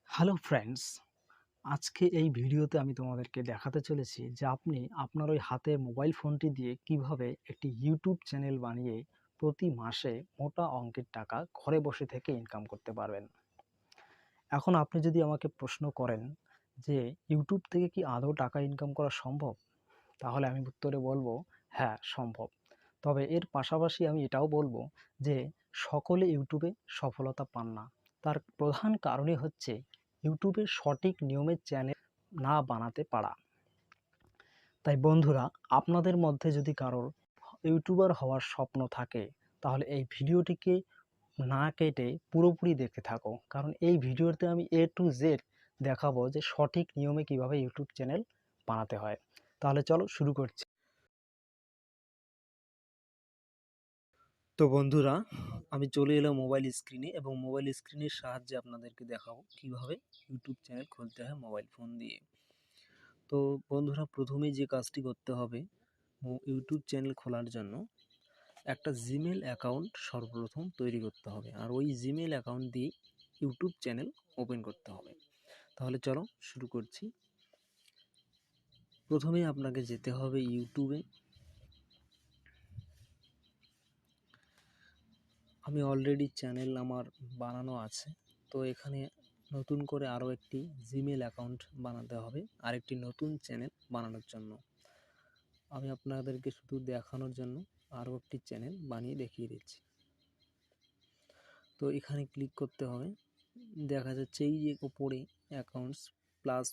Hello friends, আজকে এই ভিডিওতে আমি তোমাদেরকে দেখাতে চলেছি যে আপনি আপনার ওই হাতে মোবাইল ফোনটি দিয়ে কিভাবে একটি ইউটিউব চ্যানেল বানিয়ে প্রতি মাসে মোটা অঙ্কের টাকা ঘরে বসে থেকে ইনকাম করতে পারবেন। এখন আপনি যদি আমাকে প্রশ্ন করেন যে ইউটিউব থেকে কি আদৌ টাকা ইনকাম করা সম্ভব, তাহলে আমি উত্তরে বলবো হ্যাঁ সম্ভব। তবে এর পাশাপাশি আমি এটাও বলবো যে সকলে ইউটিউবে সফলতা পান না। তার প্রধান কারণই হচ্ছে ইউটিউবের সঠিক নিয়মের চ্যানেল না বানাতে পারা। তাই বন্ধুরা, আপনাদের মধ্যে যদি কারোর ইউটিউবার হওয়ার স্বপ্ন থাকে তাহলে এই ভিডিওটিকে না কেটে পুরোপুরি দেখতে থাকো, কারণ এই ভিডিওতে আমি A to Z দেখাবো যে সঠিক নিয়মে কিভাবে ইউটিউব চ্যানেল বানাতে হয়। তাহলে চলো শুরু করছি। তো বন্ধুরা, আমি চলে এলাম মোবাইল স্ক্রিনে এবং মোবাইল স্ক্রিনের সাহায্যে আপনাদেরকে দেখাবো কিভাবে ইউটিউব চ্যানেল খুলতে হয় মোবাইল ফোন দিয়ে। তো বন্ধুরা, প্রথমেই যে কাজটি করতে হবে, ইউটিউব চ্যানেল খোলার জন্য একটা জিমেল অ্যাকাউন্ট সর্বপ্রথম তৈরি করতে হবে, আর ওই জিমেল অ্যাকাউন্ট দিয়ে ইউটিউব চ্যানেল ওপেন করতে হবে। তাহলে চলো শুরু করছি। প্রথমেই আপনাকে যেতে হবে ইউটিউবে। আমি অলরেডি চ্যানেল আমার বানানো আছে, তো এখানে নতুন করে আরও একটি জিমেল অ্যাকাউন্ট বানাতে হবে আরেকটি নতুন চ্যানেল বানানোর জন্য। আমি আপনাদেরকে শুধু দেখানোর জন্য আরও একটি চ্যানেল বানিয়ে দেখিয়ে দিচ্ছি। তো এখানে ক্লিক করতে হবে, দেখা যাচ্ছে এই যে উপরে অ্যাকাউন্টস প্লাস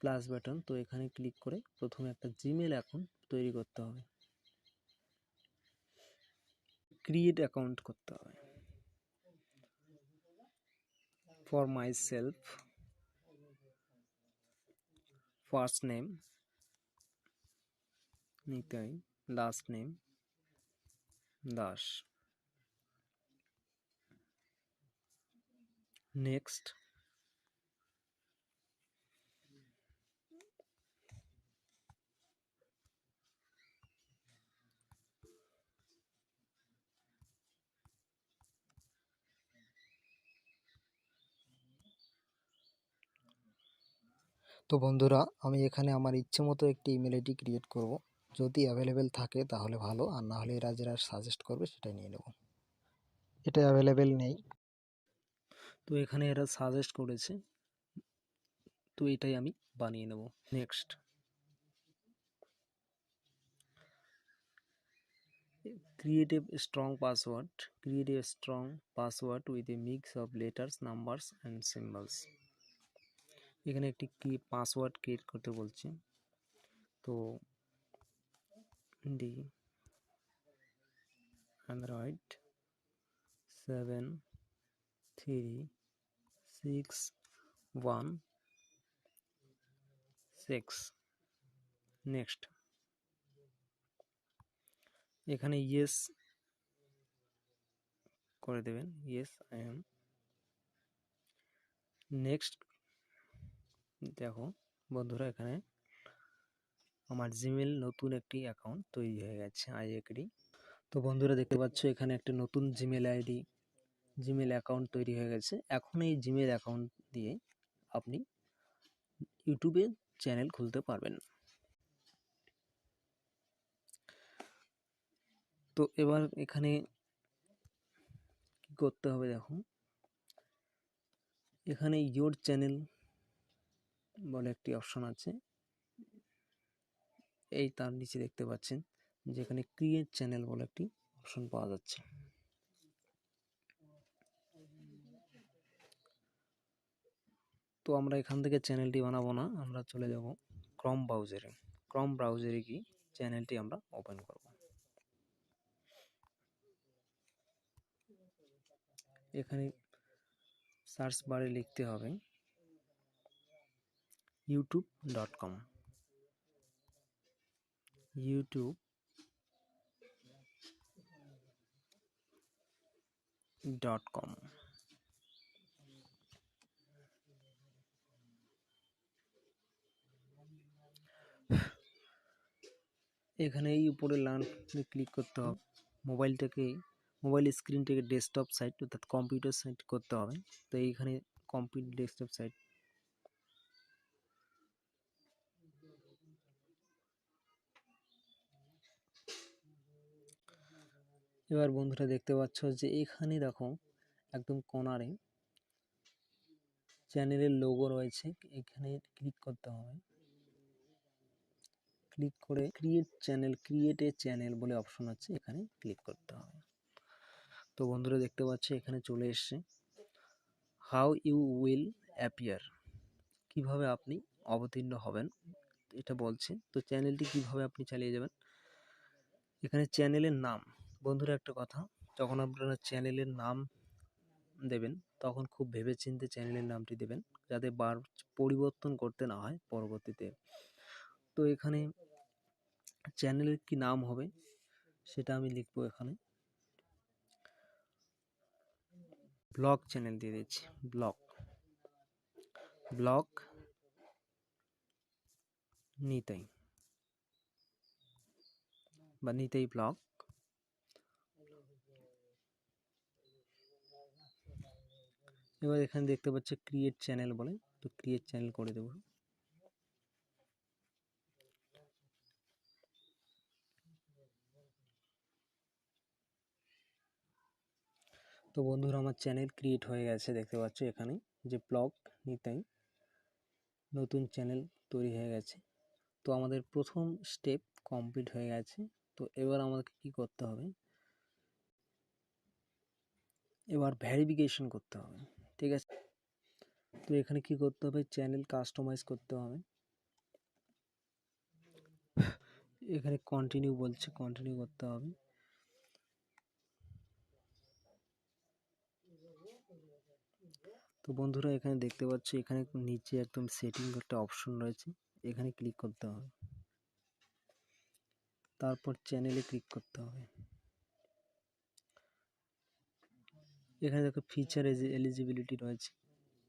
প্লাস বাটন, তো এখানে ক্লিক করে প্রথমে একটা জিমেল অ্যাকাউন্ট তৈরি করতে হবে, ক্রিয়েট অ্যাকাউন্ট করতে হবে। For my self, first name Nitai, last name Das, next. তো বন্ধুরা, আমি এখানে আমার ইচ্ছে মতো একটি ইমেল আইডি ক্রিয়েট করব। যদি অ্যাভেলেবেল থাকে তাহলে ভালো, আর না হলে এরা যেটা সাজেস্ট করবে সেটাই নিয়ে নেব। এটা অ্যাভেলেবেল নেই, তো এখানে এরা সাজেস্ট করেছে, তো এটাই আমি বানিয়ে নেব। Next. Create a strong password. Create a strong password with a mix of letters, numbers and symbols. এখানে একটি কি পাসওয়ার্ড ক্রিয়েট করতে বলছে, তো ডি অ্যান্ড্রয়েড 73616। নেক্সট। এখানে ইয়েস করে দেবেন, ইয়েস আই এম। নেক্সট। দেখো বন্ধুরা, এখানে আমার জিমেল নতুন একটি অ্যাকাউন্ট তৈরি হয়ে গেছে, আই এগ্রি। তো বন্ধুরা, দেখতে পাচ্ছ এখানে একটা নতুন জিমেল অ্যাকাউন্ট তৈরি হয়ে গেছে। এখন এই জিমেল অ্যাকাউন্ট দিয়ে আপনি ইউটিউবে চ্যানেল খুলতে পারবেন। তো এবার এখানে কি করতে হবে, দেখো এখানে ইয়োর চ্যানেল বলে একটি অপশন আছে, এই তার নিচে দেখতে পাচ্ছেন যেখানে ক্রিয়েট চ্যানেল বলে একটি অপশন পাওয়া যাচ্ছে। তো আমরা এখান থেকে চ্যানেলটি বানাবো না, আমরা চলে যাব ক্রম ব্রাউজারে। ক্রম ব্রাউজারে গিয়ে চ্যানেলটি আমরা ওপেন করব। এখানে সার্চ বারে লিখতে হবে youtube.com, youtube.com। এখানে এই উপরে লাইনে ক্লিক করতে হবে, মোবাইল স্ক্রিনটাকে ডেস্কটপ সাইট অর্থাৎ কম্পিউটার সাইট করতে হবে। তো এইখানে কমপ্লিট ডেস্কটপ সাইট। এবার বন্ধুরা দেখতে পাচ্ছ যে এখানে দেখো একদম কোণারে চ্যানেলের লোগো রয়েছে, এখানে ক্লিক করতে হবে। ক্লিক করে ক্রিয়েট এ চ্যানেল বলে অপশন আছে, এখানে ক্লিক করতে হবে। তো বন্ধুরা দেখতে পাচ্ছি এখানে চলে এসছে হাউ ইউ উইল অ্যাপিয়ার, কিভাবে আপনি অবতীর্ণ হবেন এটা বলছে। তো চ্যানেলটি কিভাবে আপনি চালিয়ে যাবেন, এখানে চ্যানেলের নাম। বন্ধুরা একটা কথা, যখন আপনারা চ্যানেলের নাম দেবেন তখন খুব ভেবেচিন্তে চ্যানেলের নামটি দেবেন, যাতে পরিবর্তন করতে না হয় পরবর্তীতে। তো এখানে চ্যানেলের কি নাম হবে সেটা আমি লিখবো, এখানে ব্লগ চ্যানেল দিয়ে দিচ্ছি, ব্লগ নিতাই বা নিতাই ব্লগ। এবার এখানে দেখতে পাচ্ছি ক্রিয়েট চ্যানেল বলে, তো ক্রিয়েট চ্যানেল করে দেবো। তো বন্ধুরা আমার চ্যানেল ক্রিয়েট হয়ে গেছে, দেখতে পাচ্ছ এখানে যে ব্লগ নিতাই নতুন চ্যানেল তৈরি হয়ে গেছে। তো আমাদের প্রথম স্টেপ কমপ্লিট হয়ে গেছে। তো এবার আমাদেরকে কি করতে হবে, এবার ভেরিফিকেশন করতে হবে, ঠিক আছে। তো এখানে কি করতে হবে, চ্যানেল কাস্টমাইজ করতে হবে। এখানে কন্টিনিউ বলছে, কন্টিনিউ করতে হবে। তো বন্ধুরা এখানে দেখতে পাচ্ছি এখানে নিচে একদম সেটিং একটা অপশন রয়েছে, এখানে ক্লিক করতে হবে। তারপর চ্যানেলে ক্লিক করতে হবে। এখানে দেখো ফিচার এলিজিবিলিটি রয়েছে,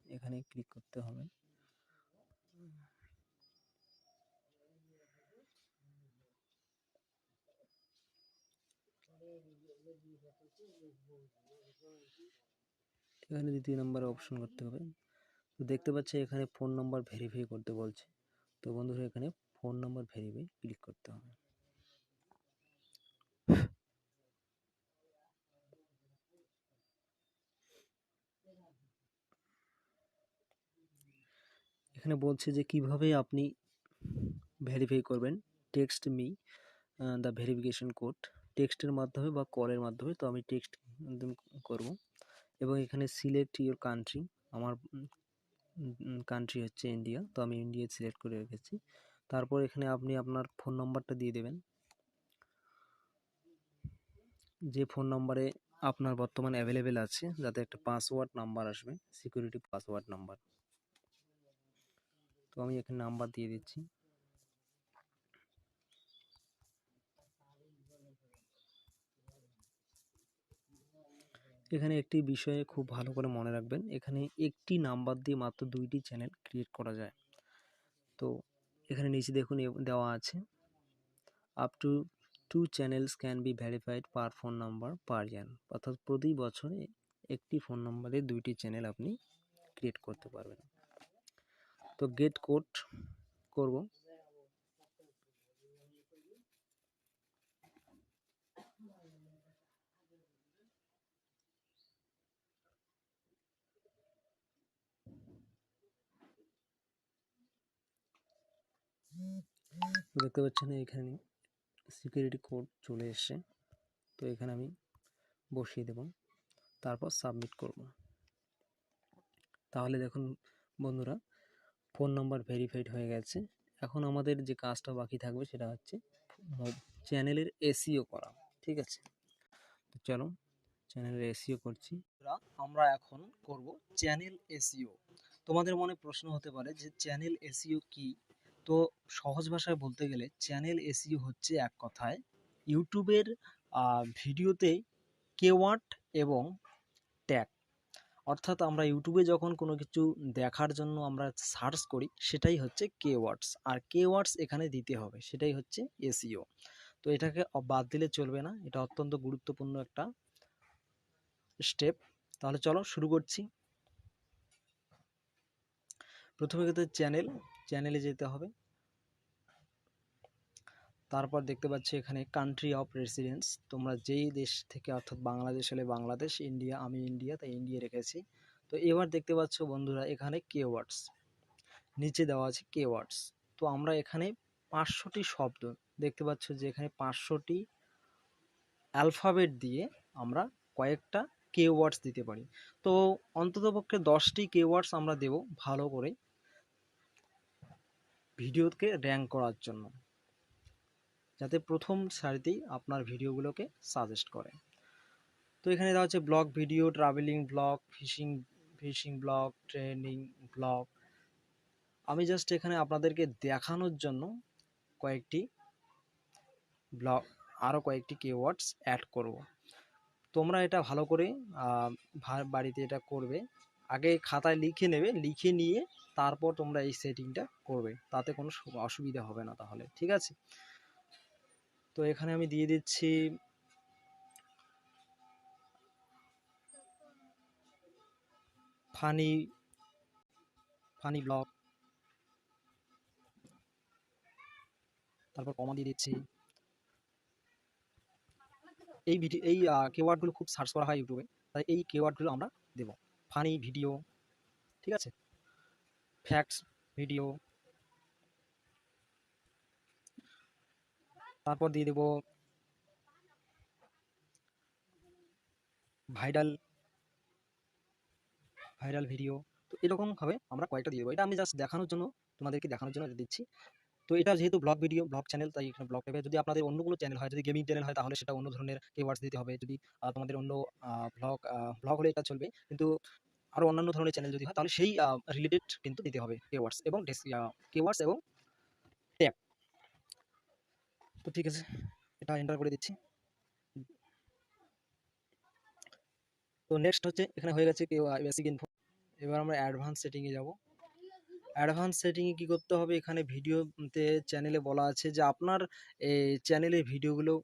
এখানে ক্লিক করতে হবে। এখানে দ্বিতীয় নম্বরে অপশন করতে হবে। তো দেখতে পাচ্ছি এখানে ফোন নাম্বার ভেরিফাই করতে বলছে। তো বন্ধুরা এখানে ফোন নাম্বার ভেরিফাই ক্লিক করতে হবে। এখানে বলছে যে কিভাবে আপনি ভেরিফাই করবেন, text me the verification code, টেক্সটের মাধ্যমে বা কলের মাধ্যমে। তো আমি টেক্সট করব এবং এখানে সিলেক্ট ইউর কান্ট্রি, আমার কান্ট্রি হচ্ছে ইন্ডিয়া, তো আমি ইন্ডিয়া সিলেক্ট করে রেখেছি। তারপর এখানে আপনি আপনার ফোন নাম্বারটা দিয়ে দেবেন, যে ফোন নাম্বারে আপনার বর্তমানে অ্যাভেলেবেল আছে, যাতে একটা পাসওয়ার্ড নাম্বার আসবে, সিকিউরিটি পাসওয়ার্ড নাম্বার। তো আমি এখানে নাম্বার দিয়ে দিচ্ছি। এখানে একটি বিষয়ে খুব ভালো করে মনে রাখবেন, এখানে একটি নাম্বার দিয়ে মাত্র 2টি চ্যানেল ক্রিয়েট করা যায়। তো এখানে নিচে দেখুন দেওয়া আছে up to 2 channels can be verified per phone number per year, অর্থাৎ প্রতি বছরে একটি ফোন নাম্বারে 2টি চ্যানেল আপনি ক্রিয়েট করতে পারবেন। তো গেট কোড করব। দেখতে পাচ্ছেন এখানে সিকিউরিটি কোড চলে এসছে। তো এখানে আমি বসিয়ে দেব, তারপর সাবমিট করব। তাহলে দেখুন বন্ধুরা ফোন নাম্বার ভেরিফাইড হয়ে গেছে। এখন আমাদের যে কাজটা বাকি থাকবে সেটা হচ্ছে চ্যানেলের এসইও করা, ঠিক আছে। তো চলো চ্যানেলের এসইও করছি। আমরা এখন করব চ্যানেল এসইও। তোমাদের মনে প্রশ্ন হতে পারে যে চ্যানেল এসইও কি? তো সহজ ভাষায় বলতে গেলে চ্যানেল এসইও হচ্ছে এক কথায় ইউটিউবের ভিডিওতে কেওয়ার্ড এবং ট্যাগ, অর্থাৎ আমরা ইউটিউবে যখন কোনো কিছু দেখার জন্য আমরা সার্চ করি সেটাই হচ্ছে কেওয়ার্ডস, আর কেওয়ার্ডস এখানে দিতে হবে, সেটাই হচ্ছে এসইও। তো এটাকে বাদ দিলে চলবে না, এটা অত্যন্ত গুরুত্বপূর্ণ একটা স্টেপ। তাহলে চলো শুরু করছি। প্রথমে কিন্তু চ্যানেলে যেতে হবে। তারপর দেখতে পাচ্ছি এখানে কান্ট্রি অফ রেসিডেন্স, তোমরা যেই দেশ থেকে, অর্থাৎ বাংলাদেশ হলে বাংলাদেশ, ইন্ডিয়া আমি ইন্ডিয়া, তাই ইন্ডিয়া রেখেছি। তো এবার দেখতে পাচ্ছ বন্ধুরা এখানে কিওয়ার্ডস, নিচে দেওয়া আছে কিওয়ার্ডস। তো আমরা এখানে 500টি শব্দ দেখতে পাচ্ছ যে এখানে 500টি অ্যালফাবেট দিয়ে আমরা কয়েকটা কিওয়ার্ডস দিতে পারি। তো অন্ততপক্ষে 10টি কিওয়ার্ডস আমরা দেব ভালো করে ভিডিওকে র্যাঙ্ক করার জন্য, যাতে প্রথম সারিতেই আপনার ভিডিওগুলোকে সাজেস্ট করে। তো এখানে দেওয়া হচ্ছে blog video, travelling blog, fishing blog, training blog. আমি জাস্ট এখানে আপনাদেরকে দেখানোর জন্য কয়েকটি ব্লগ, আরও কয়েকটি কিওয়ার্ডস অ্যাড করব। তোমরা এটা ভালো করে বাড়িতে এটা করবে, আগে খাতায় লিখে নেবে, লিখে নিয়ে তারপর তোমরা এই সেটিংটা করবে, তাতে কোনো অসুবিধা হবে না তাহলে, ঠিক আছে। তো এখানে আমি দিয়ে দিচ্ছি ফানি ব্লগ, তারপর কমা দিয়ে দিচ্ছি। এই কিওয়ার্ডগুলো খুব সার্চ করা হয় ইউটিউবে, তাই এই কিওয়ার্ডগুলো আমরা দেব। ফানি ভিডিও, ঠিক আছে, ফ্যাক্টস ভিডিও, তারপর দিয়ে দেব ভাইরাল ভিডিও। তো এরকমভাবে আমরা কয়েকটা দিয়ে দেবো, এটা আমি জাস্ট দেখানোর জন্য, তোমাদেরকে দেখানোর জন্য এটা দিচ্ছি। তো এটা যেহেতু ব্লগ ভিডিও, ব্লগ চ্যানেল, তাই এখানে ব্লগ টাইপের। যদি আপনাদের অন্য কোনো চ্যানেল হয়, যদি গেমিং চ্যানেল হয়, তাহলে সেটা অন্য ধরনের কিওয়ার্ডস দিতে হবে। যদি তোমাদের অন্য ব্লগ হলে এটা চলবে, কিন্তু আরও অন্যান্য ধরনের চ্যানেল যদি হয়, তাহলে সেই রিলেটেড কিন্তু দিতে হবে কিওয়ার্ডস এবং ট্যাগ। তো ঠিক আছে, এটা এন্টার করে দিচ্ছি। তো নেক্সট হচ্ছে এখানে হয়ে গেছে বেসিক ইনফো। এবার আমরা অ্যাডভান্স সেটিংয়ে যাব। অ্যাডভান্স সেটিংয়ে কী করতে হবে, এখানে ভিডিওতে চ্যানেলে বলা আছে যে আপনার চ্যানেলের ভিডিওগুলো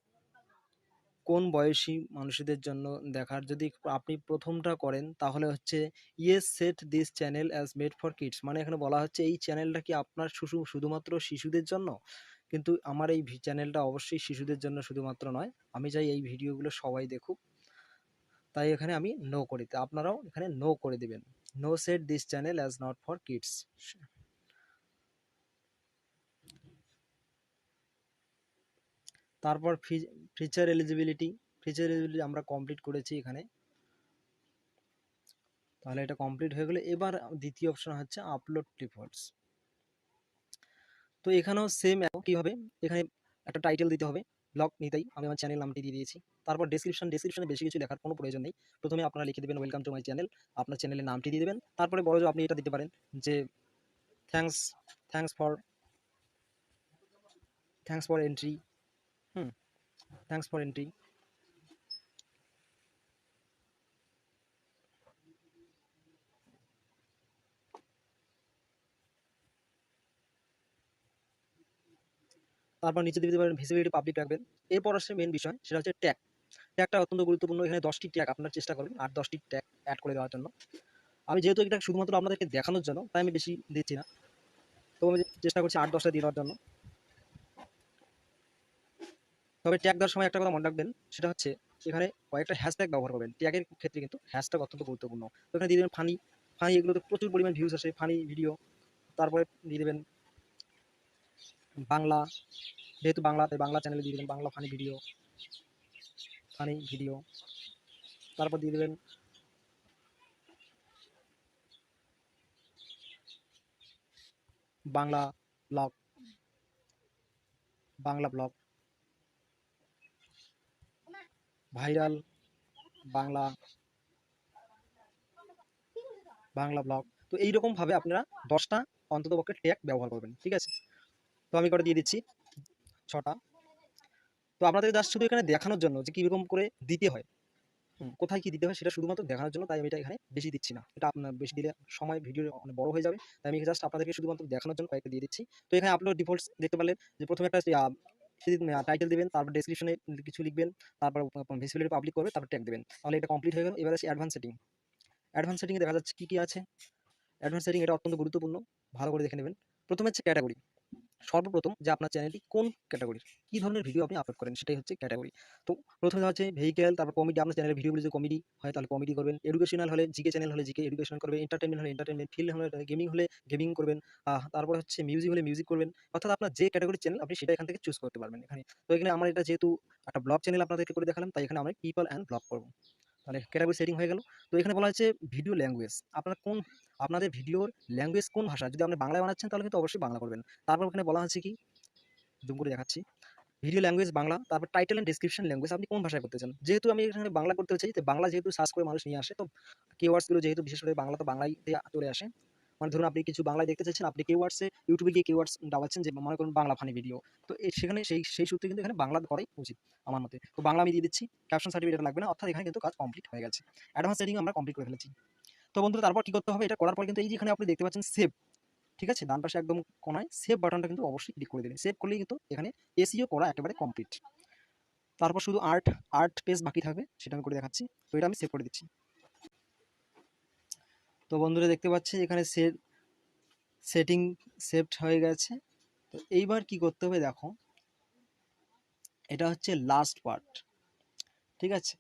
কোন বয়সী মানুষদের জন্য দেখার। যদি আপনি প্রথমটা করেন তাহলে হচ্ছে yes set this channel as made for kids, মানে এখানে বলা হচ্ছে এই চ্যানেলটা কি আপনার শুধুমাত্র শিশুদের জন্য, কিন্তু আমার এই চ্যানেলটা অবশ্যই শিশুদের জন্য শুধুমাত্র নয়, আমি চাই এই ভিডিওগুলো সবাই দেখুক, তাই এখানে আমি নো করে দিতে, আপনারাও এখানে নো করে দিবেন, no set this channel as not for kids. তারপর ফিচার এলিজিবিলিটি আমরা কমপ্লিট করেছি এখানে, তাহলে এটা কমপ্লিট হয়ে গেলে এবার দ্বিতীয় অপশন হচ্ছে আপলোড প্রিফার্স। তো এখানেও সেম একই হবে, এখানে একটা টাইটেল দিতে হবে, ব্লগ নিতাই, আমি আমার চ্যানেল নামটি দিয়ে দিয়েছি। তারপর ডেসক্রিপশনে বেশি কিছু লেখার কোনো প্রয়োজন নেই, প্রথমে আপনারা লিখে দেবেন ওয়েলকাম টু মাই চ্যানেল, আপনার চ্যানেলের নামটি দিয়ে দেবেন। তারপরে বড় আপনি এটা দিতে পারেন যে thanks thanks for thanks for entry, thanks for entry. তারপর নিচে দিতে পারেন ভিজিবিলিটি পাবলিক রাখবেন। এরপর আসছে মেন বিষয়, সেটা হচ্ছে ট্যাগ। ট্যাগটা অত্যন্ত গুরুত্বপূর্ণ, এখানে 10টি ট্যাগ আপনার চেষ্টা করবেন 8-10টি ট্যাগ অ্যাড করে দেওয়ার জন্য। আমি যেহেতু এটা শুধুমাত্র আপনাদেরকে দেখানোর জন্য, তাই আমি বেশি দিচ্ছি না, তো আমি চেষ্টা করছি 8-10টা দিয়ে দেওয়ার জন্য। তবে ট্যাগ দেওয়ার সময় একটা কথা মনে রাখবেন, সেটা হচ্ছে এখানে কয়েকটা হ্যাশট্যাগ ব্যবহার করবেন, ট্যাগের ক্ষেত্রে কিন্তু হ্যাশট্যাগ অত্যন্ত গুরুত্বপূর্ণ। তো এখানে দিয়ে দেবেন ফানি, এগুলোতে প্রচুর পরিমাণ ভিউজ আসে, ফানি ভিডিও। তারপরে দিয়ে দেবেন বাংলা, যেহেতু বাংলা তাই বাংলা চ্যানেলে দিয়ে দেবেন বাংলা ফানি ভিডিও। তারপর দিয়ে দেবেন Bangla blog, viral Bangla blog. তো এইরকমভাবে আপনারা 10টা অন্ততপক্ষে ট্যাগ ব্যবহার করবেন, ঠিক আছে। তো আমি করে দিয়ে দিচ্ছি 6টা। তো আপনাদের জাস্ট শুধু এখানে দেখানোর জন্য যে কীরকম করে দিতে হয়, কোথায় কী দিতে হয় সেটা শুধুমাত্র দেখানোর জন্য, তাই আমি এটা এখানে বেশি দিচ্ছি না, এটা আপনার বেশি দিলে সময় ভিডিও অনেক বড় হয়ে যাবে, তাই আমি জাস্ট আপনাদেরকে শুধুমাত্র দেখানোর জন্য কয়েকটা দিয়ে দিচ্ছি। তো এখানে আপলোড ডিফল্টস দেখতে পারলেন যে প্রথমে একটা টাইটেল দিবেন, তারপর ডেসক্রিপশনে কিছু লিখবেন, তারপর ভিজিবিলিটি পাবলিক করবে, তারপর ট্যাগ দেবেন, তাহলে এটা কমপ্লিট হয়ে গেল। এবার আছে অ্যাডভান্স সেটিংয়ে দেখা যাচ্ছে কী কী আছে। অ্যাডভান্স সেটিং এটা অত্যন্ত গুরুত্বপূর্ণ, ভালো করে দেখে নেবেন। প্রথমে হচ্ছে ক্যাটাগরি। সর্বপ্রথম যে আপনার চ্যানেলটি কোন ক্যাটাগরির, কি ধরনের ভিডিও আপনি আপলোড করেন সেটাই হচ্ছে ক্যাটাগরি। তো প্রথমে হচ্ছে ভেহিক্যাল, তারপর কমেডি, আপনার চ্যানেলের ভিডিওগুলো যদি কমেডি হয় তাহলে কমেডি করবেন, এডুকেশনাল হলে জিকে চ্যানেল হলে জিকে এডুকেশন করবেন, এন্টারটেইনমেন্ট হলে এন্টারটেইনমেন্ট, ফিল্ম হলে গেমিং হলে গেমিং করবেন, তারপরে হচ্ছে মিউজিক হলে মিউজিক করবেন। অর্থাৎ আপনার যে ক্যাটাগরির চ্যানেল আপনি সেটা এখান থেকে চুজ করতে পারবেন এখানে। তো এখানে আমার এটা যেহেতু একটা ব্লগ চ্যানেল আপনাদেরকে করে দেখালাম, তাই এখানে আমরা পিপল অ্যান্ড ব্লগ করব। তাহলে ক্যাটাগরি সেটিং হয়ে গেল। তো এখানে বলা হচ্ছে ভিডিও ল্যাঙ্গুয়েজ, আপনারা কোন, আপনাদের ভিডিওর ল্যাঙ্গুয়েজ কোন ভাষা, যদি আপনি বাংলায় বানাচ্ছেন তাহলে কিন্তু অবশ্যই বাংলা করবেন। তারপর এখানে বলা হচ্ছে কি, জুম করে দেখাচ্ছি, ভিডিও ল্যাঙ্গুয়েজ বাংলা, তারপর টাইটেল এন্ড ডেসক্রিপশন ল্যাঙ্গুয়েজ আপনি কোন ভাষায় করতে চান। যেহেতু আমি এখানে বাংলা করতে চাই, তো বাংলা যেহেতু সার্চ করে মানুষ নিয়ে আসে, তো কিওয়ার্ডসগুলো যেহেতু বিশেষ করে বাংলা, তো বাংলায় চলে আসে। মানে ধরুন আপনি কিছু বাংলায় দেখতে চাচ্ছেন, আপনি কিওয়ার্ডসে ইউটিউবে গিয়ে কিওয়ার্ডস দাবাচ্ছেন যে মনে করুন বাংলা ফানি ভিডিও, তো সেখানে সেই সূত্রে কিন্তু এখানে বাংলা করাই উচিত আমার মতে। তো বাংলা আমি দিয়ে দিচ্ছি, ক্যাপশন সার্টিফিকেট লাগবে না, অর্থাৎ এখানে কিন্তু কাজ কমপ্লিট হয়ে গেছে। অ্যাডভান্স সেটিং আমরা কমপ্লিট করে ফেলেছি। তো বন্ধুরা তারপর কি করতে হবে, এটা করার পর কিন্তু এই যে এখানে আপনি দেখতে পাচ্ছেন সেভ, ঠিক আছে, ডান পাশে একদম কোনায় সেভ বাটনটা কিন্তু অবশ্যই ক্লিক করে দেবেন। সেভ করলেই কিন্তু এখানে এসইও করা একেবারে কমপ্লিট। তারপর শুধু আর্ট পেজ বাকি থাকবে, সেটা আমি করে দেখাচ্ছি। তো এটা আমি সেভ করে দিচ্ছি। তো বন্ধুরা দেখতে পাচ্ছি এখানে সেটিং সেভড হয়ে গেছে। তো এইবার কি করতে হবে দেখো, এটা হচ্ছে লাস্ট পার্ট, ঠিক আছে,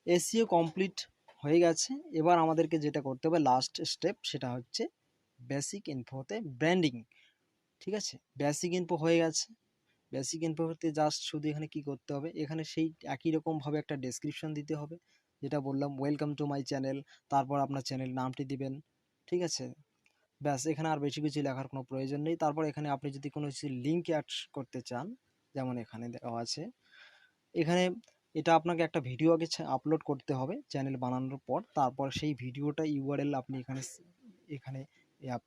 এসইও কমপ্লিট হয়ে গেছে। এবার আমাদেরকে যেটা করতে হবে লাস্ট স্টেপ, সেটা হচ্ছে বেসিক ইনফোতে ব্র্যান্ডিং, ঠিক আছে। বেসিক ইনফো হয়ে গেছে, বেসিক ইনফো হতে জাস্ট শুধু এখানে কি করতে হবে, এখানে সেই একই রকমভাবে একটা ডেসক্রিপশন দিতে হবে, যেটা বললাম ওয়েলকাম টু মাই চ্যানেল, তারপর আপনার চ্যানেল নামটি দিবেন, ঠিক আছে। ব্যাস, এখানে আর বেশি কিছু লেখার কোনো প্রয়োজন নেই। তারপর এখানে আপনি যদি কোনো কিছু লিঙ্ক অ্যাড করতে চান, যেমন এখানে দেওয়া আছে, এখানে এটা আপনাকে একটা ভিডিও আগে আপলোড করতে হবে চ্যানেল বানানোর পর, তারপর সেই ভিডিওটা ইউআরএল আপনি এখানে এখানে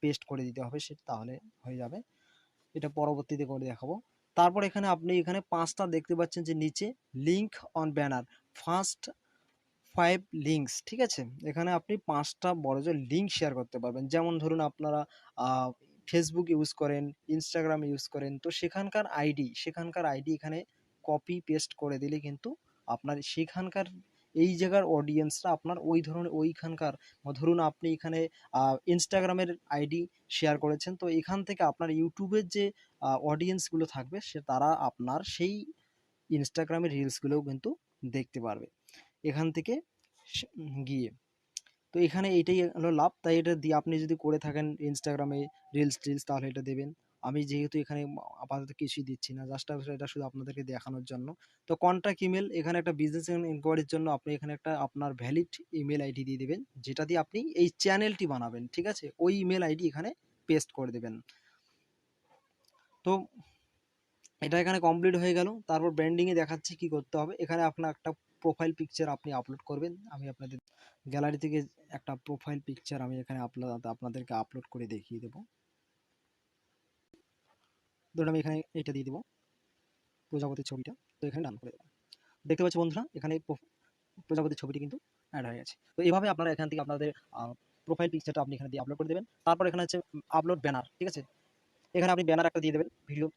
পেস্ট করে দিতে হবে, সে তাহলে হয়ে যাবে। এটা পরবর্তীতে করে দেখাবো। তারপর এখানে আপনি এখানে ৫টা দেখতে পাচ্ছেন যে নিচে link on banner, first 5 links, ঠিক আছে। এখানে আপনি 5টা বড়জোর লিঙ্ক শেয়ার করতে পারবেন। যেমন ধরুন আপনারা ফেসবুক ইউজ করেন, ইনস্টাগ্রাম ইউজ করেন, তো সেখানকার আইডি এখানে কপি পেস্ট করে দিলে কিন্তু আপনার সেখানকার এই জায়গার অডিয়েন্সরা আপনার ওই ধরনের ওইখানকার, ধরুন আপনি এখানে ইনস্টাগ্রামের আইডি শেয়ার করেছেন, তো এখান থেকে আপনার ইউটিউবের যে অডিয়েন্সগুলো থাকবে সে তারা আপনার সেই ইনস্টাগ্রামের রিলসগুলোও কিন্তু দেখতে পারবে এখান থেকে গিয়ে। তো এখানে এইটাই হলো লাভ, তাই এটা দিয়ে আপনি যদি করে থাকেন ইনস্টাগ্রামে রিলস তাহলে এটা দেবেন। আমি যেহেতু এখানে আপাতত কিছুই দিচ্ছি না, জাস্ট এটা শুধু আপনাদেরকে দেখানোর জন্য। তো কন্ট্যাক্ট ইমেল, এখানে একটা বিজনেস ইনকোয়ারির জন্য আপনি এখানে একটা আপনার ভ্যালিড ইমেল আইডি দিয়ে দেবেন, যেটা দিয়ে আপনি এই চ্যানেলটি বানাবেন, ঠিক আছে, ওই ইমেল আইডি এখানে পেস্ট করে দেবেন। তো এটা এখানে কমপ্লিট হয়ে গেল। তারপর ব্র্যান্ডিংয়ে দেখাচ্ছি কি করতে হবে। এখানে আপনার একটা প্রোফাইল পিকচার আপনি আপলোড করবেন। আমি আপনাদের গ্যালারি থেকে একটা প্রোফাইল পিকচার আমি এখানে আপনাদেরকে আপলোড করে দেখিয়ে দেবো। ধরুন আমি এখানে এটা দিয়ে দেবো, প্রজাপতির ছবিটা। তো এখানে ডান করে দেবো। দেখতে পাচ্ছি বন্ধুরা এখানে প্রজাপতির ছবিটি কিন্তু অ্যাড হয়ে গেছে। তো এইভাবে আপনারা এখান থেকে আপনাদের প্রোফাইল পিকচারটা আপনি এখানে দিয়ে আপলোড করে দেবেন। তারপর এখানে হচ্ছে আপলোড ব্যানার, ঠিক আছে। এখানে আপনি ব্যানার একটা দিয়ে দেবেন ভিডিও,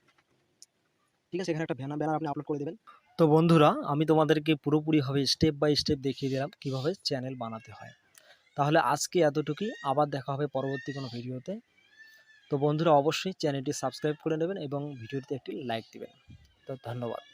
ঠিক আছে, এখানে একটা ব্যানার আপনি আপলোড করে দেবেন। তো বন্ধুরা আমি তোমাদেরকে পুরোপুরিভাবে স্টেপ বাই স্টেপ দেখিয়ে দিলাম কিভাবে চ্যানেল বানাতে হয়। তাহলে আজকে এতটুকুই, আবার দেখা হবে পরবর্তী কোনো ভিডিওতে। তো বন্ধুরা অবশ্যই চ্যানেলটি সাবস্ক্রাইব করে নেবেন এবং ভিডিওটিতে একটি লাইক দিবেন। তো ধন্যবাদ।